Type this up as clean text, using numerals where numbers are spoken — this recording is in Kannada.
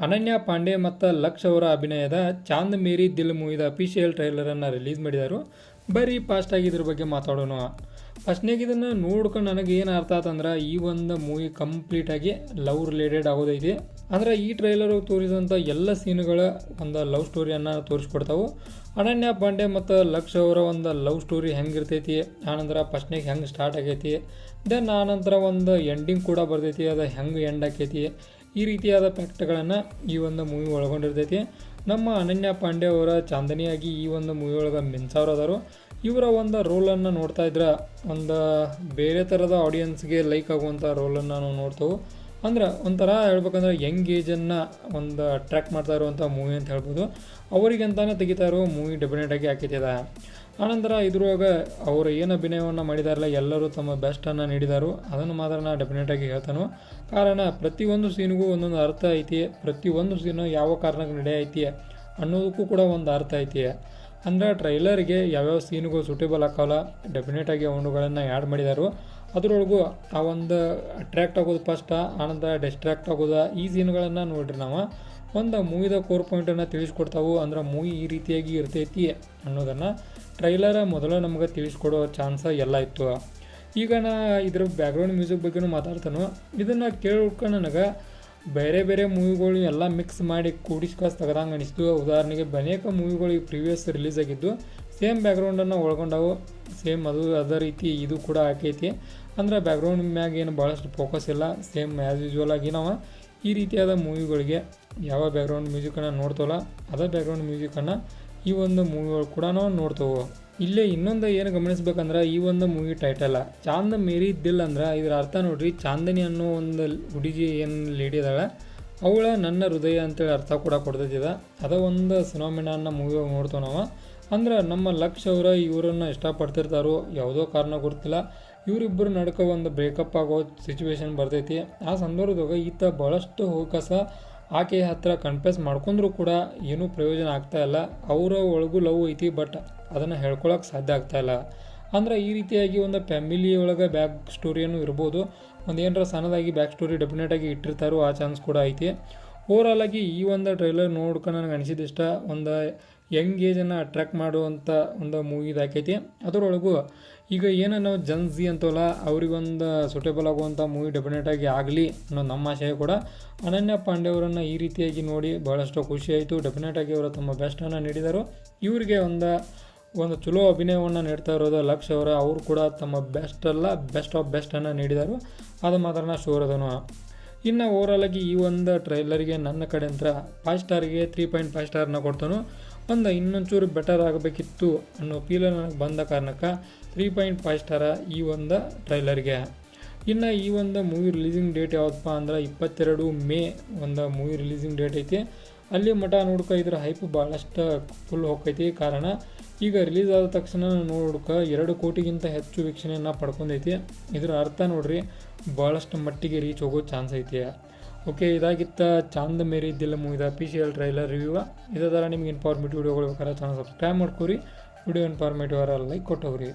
ಅನನ್ಯ ಪಾಂಡೆ ಮತ್ತು ಲಕ್ಷ್ ಅವರ ಅಭಿನಯದ ಚಾಂದ್ ಮೇರಿ ದಿಲ್ ಮೂವಿದ ಅಫಿಷಿಯಲ್ ಟ್ರೈಲರನ್ನು ರಿಲೀಸ್ ಮಾಡಿದರು. ಬರೀ ಫಾಸ್ಟಾಗಿ ಇದ್ರ ಬಗ್ಗೆ ಮಾತಾಡೋಣ. ಫಸ್ಟ್ನಾಗ ಇದನ್ನು ನೋಡ್ಕೊಂಡು ನನಗೆ ಏನು ಅರ್ಥ ಆತಂದ್ರೆ ಈ ಒಂದು ಮೂವಿ ಕಂಪ್ಲೀಟಾಗಿ ಲವ್ ರಿಲೇಟೆಡ್ ಆಗೋದೈತಿ. ಅಂದ್ರೆ ಈ ಟ್ರೈಲರು ತೋರಿಸಿದಂಥ ಎಲ್ಲ ಸೀನ್ಗಳ ಒಂದು ಲವ್ ಸ್ಟೋರಿಯನ್ನು ತೋರಿಸ್ಕೊಡ್ತಾವೆ. ಅನನ್ಯ ಪಾಂಡೆ ಮತ್ತು ಲಕ್ಷ್ ಅವರ ಒಂದು ಲವ್ ಸ್ಟೋರಿ ಹೆಂಗಿರ್ತೈತಿ, ಆನಂತರ ಫಸ್ಟ್ನಾಗ ಹೆಂಗೆ ಸ್ಟಾರ್ಟ್ ಆಗೈತಿ, ದೆನ್ ಆನಂತರ ಒಂದು ಎಂಡಿಂಗ್ ಕೂಡ ಬರ್ತೈತಿ, ಅದು ಹೆಂಗೆ ಎಂಡ್ ಆಕೈತಿ, ಈ ರೀತಿಯಾದ ಫ್ಯಾಕ್ಟ್ಗಳನ್ನು ಈ ಒಂದು ಮೂವಿ ಒಳಗೊಂಡಿರ್ತೈತಿ. ನಮ್ಮ ಅನನ್ಯ ಪಾಂಡೆ ಅವರ ಚಾಂದನಿಯಾಗಿ ಈ ಒಂದು ಮೂವಿ ಒಳಗೆ ಮಿಂಚವ್ರದಾರು. ಇವರ ಒಂದು ರೋಲನ್ನು ನೋಡ್ತಾ ಇದ್ರೆ ಒಂದು ಬೇರೆ ಥರದ ಆಡಿಯನ್ಸ್ಗೆ ಲೈಕ್ ಆಗುವಂಥ ರೋಲನ್ನು ನಾವು ನೋಡ್ತೇವೆ. ಅಂದ್ರೆ ಒಂಥರ ಹೇಳ್ಬೇಕಂದ್ರೆ ಯಂಗ್ ಏಜನ್ನು ಒಂದು ಅಟ್ರ್ಯಾಕ್ಟ್ ಮಾಡ್ತಾ ಇರುವಂಥ ಮೂವಿ ಅಂತ ಹೇಳ್ಬೋದು. ಅವರಿಗೆ ಅಂತಾನೆ ತೆಗಿತಾ ಇರೋ ಮೂವಿ ಡೆಫಿನೆಟಾಗಿ ಹಾಕಿದೆ. ಆನಂತರ ಇದ್ರೊಳಗೆ ಅವರು ಏನು ಅಭಿನಯವನ್ನು ಮಾಡಿದಾರಲ್ಲ ಎಲ್ಲರೂ ತಮ್ಮ ಬೆಸ್ಟನ್ನು ನೀಡಿದರು. ಅದನ್ನು ಮಾತ್ರ ನಾನು ಡೆಫಿನೆಟಾಗಿ ಹೇಳ್ತಾನೆ. ಕಾರಣ ಪ್ರತಿಯೊಂದು ಸೀನಿಗೂ ಒಂದೊಂದು ಅರ್ಥ ಐತಿ, ಪ್ರತಿಯೊಂದು ಸೀನು ಯಾವ ಕಾರಣಕ್ಕೆ ನಡೆಯೈತಿ ಅನ್ನೋದಕ್ಕೂ ಕೂಡ ಒಂದು ಅರ್ಥ ಐತಿ. ಅಂದರೆ ಟ್ರೈಲರ್ಗೆ ಯಾವ್ಯಾವ ಸೀನುಗಳು ಸೂಟೇಬಲ್ ಆಗೋಲ್ಲ ಡೆಫಿನೆಟಾಗಿ ಅವನುಗಳನ್ನು ಆ್ಯಡ್ ಮಾಡಿದರು. ಅದರೊಳಗೂ ಆ ಒಂದು ಅಟ್ರ್ಯಾಕ್ಟ್ ಆಗೋದು ಫಸ್ಟ, ಆನಂತರ ಡಿಸ್ಟ್ರ್ಯಾಕ್ಟ್ ಆಗೋದು, ಈ ಸೀನ್ಗಳನ್ನು ನೋಡ್ರಿ ನಾವು ಒಂದು ಮೂವಿದ ಕೋರ್ ಪಾಯಿಂಟನ್ನು ತಿಳಿಸ್ಕೊಡ್ತಾವೆ. ಅಂದ್ರೆ ಮೂವಿ ಈ ರೀತಿಯಾಗಿ ಇರ್ತೈತಿ ಅನ್ನೋದನ್ನು ಟ್ರೈಲರ ಮೊದಲು ನಮ್ಗೆ ತಿಳಿಸ್ಕೊಡೋ ಚಾನ್ಸ ಎಲ್ಲ ಇತ್ತು. ಈಗ ನಾ ಇದ್ರ ಬ್ಯಾಕ್ಗ್ರೌಂಡ್ ಮ್ಯೂಸಿಕ್ ಬಗ್ಗೆನೂ ಮಾತಾಡ್ತಾನು. ಇದನ್ನು ಕೇಳ್ಕೊಂಡು ನನಗೆ ಬೇರೆ ಬೇರೆ ಮೂವಿಗಳು ಎಲ್ಲ ಮಿಕ್ಸ್ ಮಾಡಿ ಕೂಡಿಸ್ಕಾಸ್ ತೆಗೆದಂಗೆ ಅನಿಸ್ತು. ಉದಾಹರಣೆಗೆ ಅನೇಕ ಮೂವಿಗಳು ಈ ಪ್ರೀವಿಯಸ್ ರಿಲೀಸ್ ಆಗಿದ್ದು ಸೇಮ್ ಬ್ಯಾಕ್ಗ್ರೌಂಡನ್ನು ಒಳಗೊಂಡವು, ಸೇಮ್ ಅದೇ ರೀತಿ ಇದು ಕೂಡ ಹಾಕೈತಿ. ಅಂದರೆ ಬ್ಯಾಕ್ಗ್ರೌಂಡ್ ಮ್ಯಾಗ ಏನು ಭಾಳಷ್ಟು ಫೋಕಸ್ ಇಲ್ಲ, ಸೇಮ್ ಆ್ಯಸ್ ಯೂಶ್ವಲ್ ಆಗಿ ನಾವು ಈ ರೀತಿಯಾದ ಮೂವಿಗಳಿಗೆ ಯಾವ ಬ್ಯಾಕ್ಗ್ರೌಂಡ್ ಮ್ಯೂಸಿಕನ್ನು ನೋಡ್ತವಲ್ಲ ಅದೇ ಬ್ಯಾಕ್ಗ್ರೌಂಡ್ ಮ್ಯೂಸಿಕನ್ನು ಈ ಒಂದು ಮೂವಿಗಳು ಕೂಡ ನಾವು ನೋಡ್ತೇವೆ. ಇಲ್ಲೇ ಇನ್ನೊಂದು ಏನು ಗಮನಿಸ್ಬೇಕಂದ್ರೆ ಈ ಒಂದು ಮೂವಿ ಟೈಟಲ್ ಚಾಂದ್ ಮೇರಿ ದಿಲ್ ಅಂದ್ರೆ ಇದರ ಅರ್ಥ ನೋಡ್ರಿ, ಚಾಂದನಿ ಅನ್ನೋ ಒಂದು ಹುಡುಗಿ ಏನು ಲೇಡಿ ಅದಾಳೆ ಅವಳ ನನ್ನ ಹೃದಯ ಅಂತೇಳಿ ಅರ್ಥ ಕೂಡ ಕೊಡ್ತೈತಿದೆ. ಅದ ಒಂದು ಸಿನೋಮಿನಾನ್ನ ಮೂವಿ ನೋಡ್ತೇವೆ ನಾವು. ಅಂದ್ರೆ ನಮ್ಮ ಲಕ್ಷ್ ಅವರ ಇವರನ್ನು ಇಷ್ಟಪಡ್ತಿರ್ತಾರೋ ಯಾವುದೋ ಕಾರಣ ಗೊತ್ತಿಲ್ಲ, ಇವರಿಬ್ಬರು ನಡ್ಕ ಒಂದು ಬ್ರೇಕಪ್ ಆಗೋ ಸಿಚುವೇಶನ್ ಬರ್ತೈತಿ. ಆ ಸಂದರ್ಭದಾಗ ಈತ ಭಾಳಷ್ಟು ಹೋಗಸ ಆಕೆಯ ಹತ್ರ ಕನ್ಫೆಸ್ ಮಾಡ್ಕೊಂಡ್ರೂ ಕೂಡ ಏನೂ ಪ್ರಯೋಜನ ಆಗ್ತಾಯಿಲ್ಲ. ಅವರ ಒಳಗೂ ಲವ್ ಐತಿ, ಬಟ್ ಅದನ್ನು ಹೇಳ್ಕೊಳಕ್ಕೆ ಸಾಧ್ಯ ಆಗ್ತಾಯಿಲ್ಲ. ಅಂದ್ರೆ ಈ ರೀತಿಯಾಗಿ ಒಂದು ಫ್ಯಾಮಿಲಿ ಒಳಗೆ ಬ್ಯಾಕ್ ಸ್ಟೋರಿಯನ್ನು ಇರ್ಬೋದು, ಒಂದು ಏನರ ಸಣ್ಣದಾಗಿ ಬ್ಯಾಕ್ ಸ್ಟೋರಿ ಡೆಫಿನೆಟಾಗಿ ಇಟ್ಟಿರ್ತಾರೋ ಆ ಚಾನ್ಸ್ ಕೂಡ ಐತಿ. ಓವರಾಲ್ ಆಗಿ ಈ ಒಂದು ಟ್ರೈಲರ್ ನೋಡ್ಕೊಂಡು ನನಗೆ ಅನಿಸಿದಿಷ್ಟ ಒಂದು ಯಂಗ್ ಏಜನ್ನು ಅಟ್ರ್ಯಾಕ್ಟ್ ಮಾಡುವಂಥ ಒಂದು ಮೂವಿ ಇದಾಕೈತಿ. ಅದರೊಳಗೂ ಈಗ ಏನು ನಾವು ಜನ್ಝಿ ಅಂತವಲ್ಲ ಅವ್ರಿಗೊಂದು ಸೂಟೇಬಲ್ ಆಗುವಂಥ ಮೂವಿ ಡೆಫಿನೆಟಾಗಿ ಆಗಲಿ ಅನ್ನೋ ನಮ್ಮ ಆಶಯ ಕೂಡ. ಅನನ್ಯ ಪಾಂಡೆ ಅವರನ್ನು ಈ ರೀತಿಯಾಗಿ ನೋಡಿ ಭಾಳಷ್ಟು ಖುಷಿ ಆಯಿತು. ಡೆಫಿನೆಟಾಗಿ ಅವರು ತಮ್ಮ ಬೆಸ್ಟನ್ನು ನೀಡಿದರು. ಇವರಿಗೆ ಒಂದು ಚಲೋ ಅಭಿನಯವನ್ನು ನೀಡ್ತಾ ಇರೋದು ಲಕ್ಷ್ ಅವರ, ಅವರು ಕೂಡ ತಮ್ಮ ಬೆಸ್ಟ್ ಆಫ್ ಬೆಸ್ಟನ್ನು ನೀಡಿದರು. ಅದು ಮಾತ್ರ ಶೋರ್ ಅದನು. ಇನ್ನು ಓವರಾಲಾಗಿ ಈ ಒಂದು ಟ್ರೈಲರಿಗೆ ನನ್ನ ಕಡೆ ಅಂತ 5 ಸ್ಟಾರಿಗೆ 3.5 ಸ್ಟಾರ್ನ ಕೊಡ್ತಾನು. ಒಂದು ಇನ್ನೊಂಚೂರು ಬೆಟರ್ ಆಗಬೇಕಿತ್ತು ಅನ್ನೋ ಫೀಲ್ ನನಗೆ ಬಂದ ಕಾರಣಕ್ಕೆ 3.5 ಸ್ಟಾರ ಈ ಒಂದು ಟ್ರೈಲರ್ಗೆ. ಇನ್ನು ಈ ಒಂದು ಮೂವಿ ರಿಲೀಸಿಂಗ್ ಡೇಟ್ ಯಾವುದಪ್ಪ ಅಂದ್ರೆ 22 ಮೇ ಒಂದು ಮೂವಿ ರಿಲೀಸಿಂಗ್ ಡೇಟ್ ಐತಿ. ಅಲ್ಲಿ ಮಠ ನೋಡ್ಕೊ ಇದ್ರ ಹೈಪ್ ಭಾಳಷ್ಟು ಫುಲ್ ಹೋಗ್ತೈತಿ. ಕಾರಣ ಈಗ ರಿಲೀಸ್ ಆದ ತಕ್ಷಣ ನೋಡ್ಕೊ 2 ಕೋಟಿಗಿಂತ ಹೆಚ್ಚು ವೀಕ್ಷಣೆಯನ್ನು ಪಡ್ಕೊಂಡೈತಿ. ಇದರ ಅರ್ಥ ನೋಡ್ರಿ ಭಾಳಷ್ಟು ಮಟ್ಟಿಗೆ ರೀಚ್ ಹೋಗೋ ಚಾನ್ಸ್ ಐತಿ. ಓಕೆ, ಇದಾಗಿತ್ತ ಚಾಂದ್ ಮೇರಿ ದಿಲ್ ಮೂವಿದ ಅಫಿಷಿಯಲ್ ಟ್ರೈಲರ್ ರಿವ್ಯೂ. ಇದೇ ಥರ ನಿಮ್ಗೆ ಇನ್ಫಾರ್ಮೇಟಿವ್ ವಿಡಿಯೋಗಳು ಬೇಕಾದ್ರೆ ಚಾನಲ್ ಸಬ್ಸ್ಕ್ರೈಬ್ ಮಾಡ್ಕೊರಿ. Video informative like ಕೊಟ್ಟವ್ರಿ.